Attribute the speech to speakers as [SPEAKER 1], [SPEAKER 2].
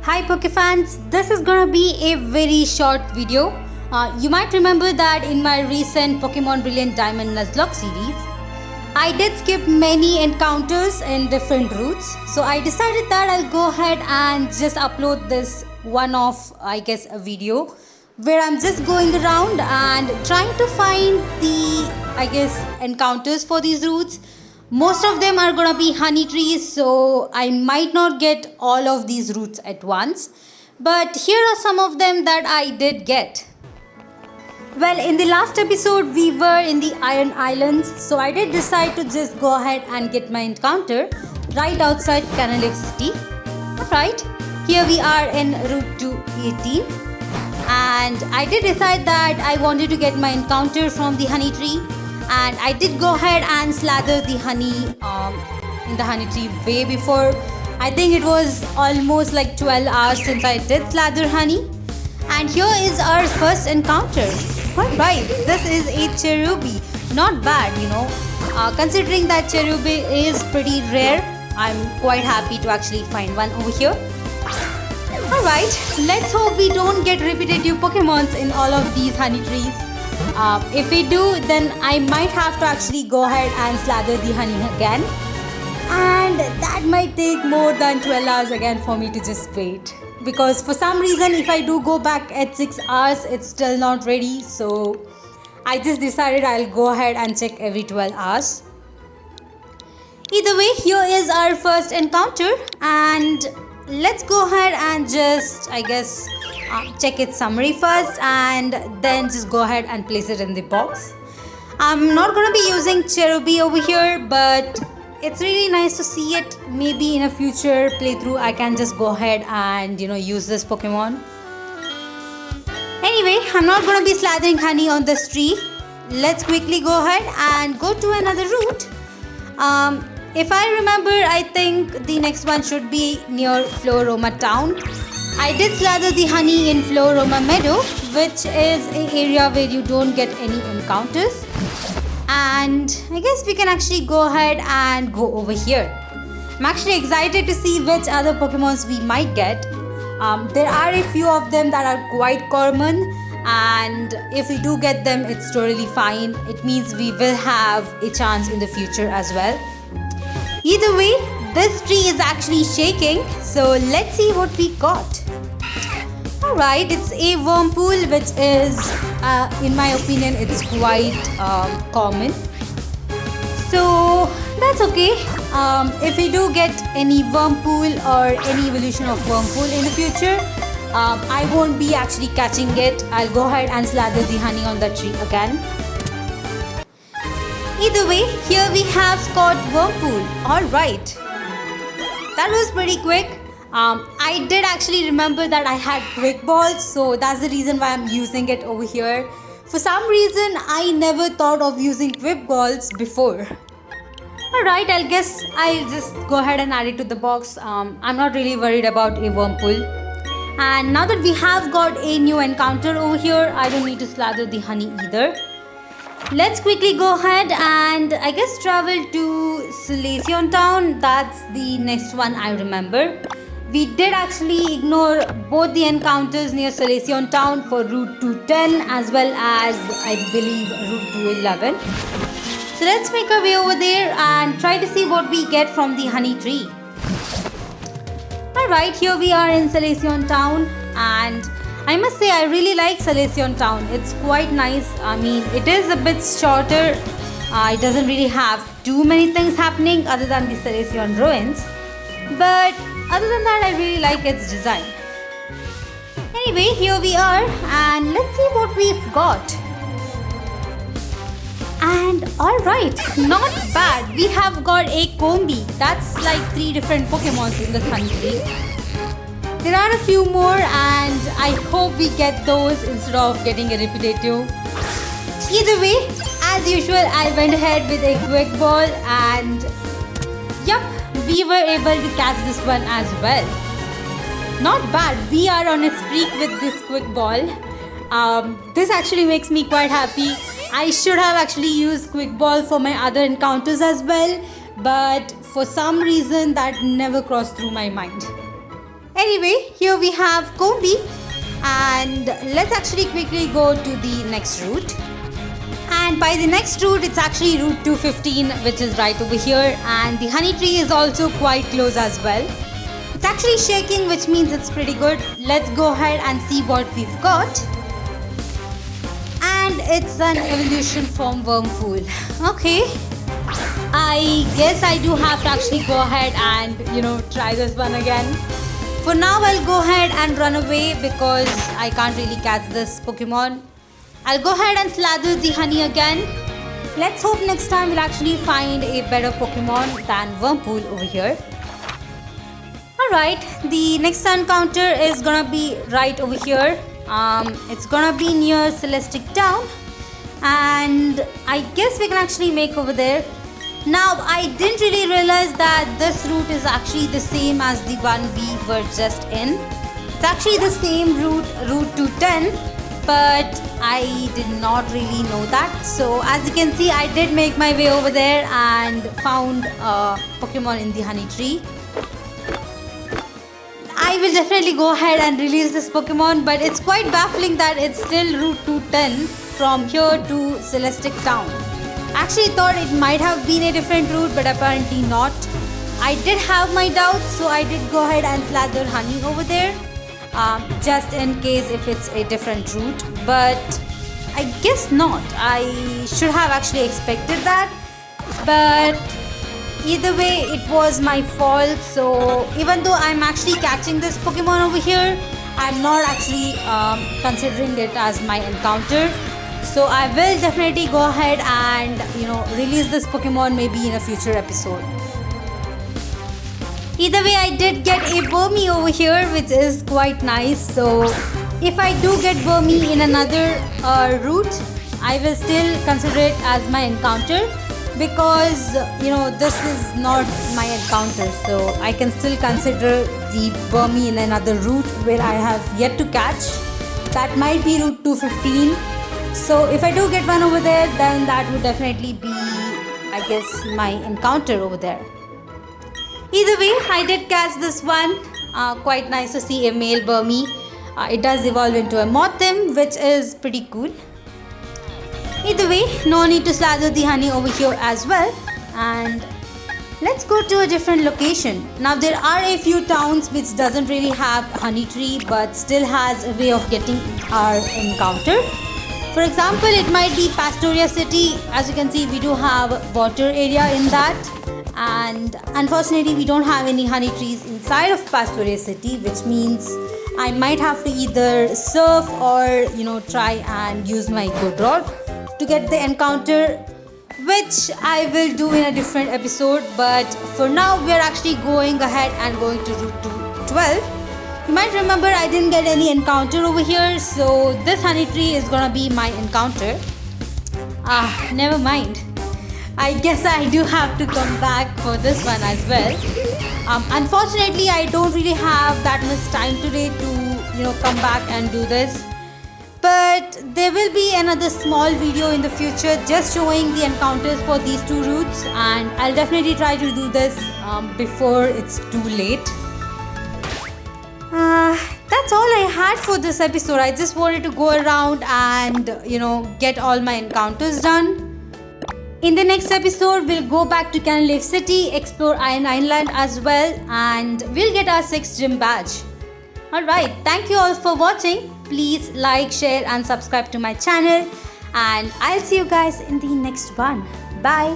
[SPEAKER 1] Hi Pokefans, this is gonna be a very short video. You might remember that in my recent Pokemon Brilliant Diamond Nuzlocke series, I did skip many encounters in different routes. So I decided that I'll go ahead and just upload this one-off, a video where I'm just going around and trying to find the, encounters for these routes. Most of them are gonna be honey trees, so I might not get all of these routes at once. But here are some of them that I did get. Well, in the last episode, we were in the Iron Islands, so I did decide to just go ahead and get my encounter right outside Canalave City. Alright, here we are in Route 218, and I did decide that I wanted to get my encounter from the honey tree. And I did go ahead and slather the honey in the honey tree way before. I think it was almost like 12 hours since I did slather honey. And here is our first encounter. Alright, this is a Cherubi. Not bad, considering that Cherubi is pretty rare, I'm quite happy to actually find one over here. Alright, let's hope we don't get repetitive Pokemons in all of these honey trees. If we do, then I might have to actually go ahead and slather the honey again. And that might take more than 12 hours again for me to just wait. Because for some reason, if I do go back at 6 hours, it's still not ready. So I just decided I'll go ahead and check every 12 hours. Either way, here is our first encounter. And let's go ahead and just, check its summary first and then just go ahead and place it in the box. I'm not going to be using Cherubi over here, but it's really nice to see it. Maybe in a future playthrough I can just go ahead and use this Pokemon. Anyway, I'm not going to be slathering honey on this tree. Let's quickly go ahead and go to another route. If I remember, I think the next one should be near Floaroma town. I did slather the honey in Floaroma Meadow, which is an area where you don't get any encounters. And I guess we can actually go ahead and go over here. I'm actually excited to see which other Pokemons we might get. There are a few of them that are quite common, and if we do get them, it's totally fine. It means we will have a chance in the future as well. Either way, this tree is actually shaking, so let's see what we got. Alright, it's a Wurmple, which is, in my opinion, it's quite common. So that's okay. If we do get any Wurmple or any evolution of Wurmple in the future, I won't be actually catching it. I'll go ahead and slather the honey on the tree again. Either way, here we have Scott Wurmple. Alright. That was pretty quick. I did actually remember that I had Quick Balls, so that's the reason why I'm using it over here. For some reason, I never thought of using Quick Balls before. Alright, I guess I'll just go ahead and add it to the box. I'm not really worried about a Wurmple. And now that we have got a new encounter over here, I don't need to slather the honey either. Let's quickly go ahead and travel to Solaceon Town. That's the next one I remember. We did actually ignore both the encounters near Solaceon Town for Route 210 as well as I believe Route 211. So let's make our way over there and try to see what we get from the honey tree. Alright, here we are in Solaceon Town, and I must say I really like Solaceon Town. It's quite nice. I mean, it is a bit shorter. It doesn't really have too many things happening other than the Solaceon ruins. But other than that, I really like its design. Anyway, here we are, and let's see what we've got. And alright, not bad. We have got a Combee. That's like 3 different Pokemons in the honey tree. There are a few more, and I hope we get those instead of getting a repetitive. Either way, as usual, I went ahead with a Quick Ball, and yup, we were able to catch this one as well. Not bad. We are on a streak with this Quick Ball. This actually makes me quite happy. I should have actually used Quick Ball for my other encounters as well, but for some reason that never crossed through my mind. Anyway, here we have Combi, and let's actually quickly go to the next route. And by the next route, it's actually route 215, which is right over here, and the honey tree is also quite close as well. It's actually shaking, which means it's pretty good. Let's go ahead and see what we've got. And it's an evolution from Wormpool. Okay, I guess I do have to actually go ahead and try this one again. For now, I'll go ahead and run away because I can't really catch this Pokemon. I'll go ahead and slather the honey again. Let's hope next time we'll actually find a better Pokemon than Wormpool over here. Alright, the next encounter is gonna be right over here. It's gonna be near Celestic Town, and I guess we can actually make over there. Now, I didn't really realize that this route is actually the same as the one we were just in. It's actually the same route, route 210, but I did not really know that. So as you can see, I did make my way over there and found a Pokemon in the honey tree. I will definitely go ahead and release this Pokemon, but it's quite baffling that it's still route 210 from here to Celestic Town. Actually thought it might have been a different route, but apparently not. I did have my doubts, so I did go ahead and slather honey over there, just in case if it's a different route, but I guess not. I should have actually expected that, but either way, it was my fault. So even though I'm actually catching this Pokemon over here, I'm not actually considering it as my encounter. So I will definitely go ahead and release this Pokemon maybe in a future episode. Either way, I did get a Burmy over here, which is quite nice. So if I do get Burmy in another route, I will still consider it as my encounter, because this is not my encounter, so I can still consider the Burmy in another route where I have yet to catch. That might be route 215. So if I do get one over there, then that would definitely be, I guess, my encounter over there. Either way, I did catch this one. Quite nice to see a male Burmy. It does evolve into a Mothim, which is pretty cool. Either way, no need to slather the honey over here as well. And let's go to a different location. Now, there are a few towns which doesn't really have honey tree, but still has a way of getting our encounter. For example, it might be Pastoria City. As you can see, we do have water area in that, and unfortunately we don't have any honey trees inside of Pastoria City, which means I might have to either surf or try and use my good rod to get the encounter, which I will do in a different episode. But for now, we are actually going ahead and going to route 12. You might remember I didn't get any encounter over here, so this honey tree is gonna be my encounter. Never mind. I guess I do have to come back for this one as well. Unfortunately, I don't really have that much time today to come back and do this. But there will be another small video in the future just showing the encounters for these two routes, and I'll definitely try to do this before it's too late. That's all I had for this episode. I just wanted to go around and get all my encounters done. In the next episode, we'll go back to Canalave City, explore Iron Island as well, and we'll get our 6th gym badge. Alright, thank you all for watching. Please like, share and subscribe to my channel, and I'll see you guys in the next one. Bye.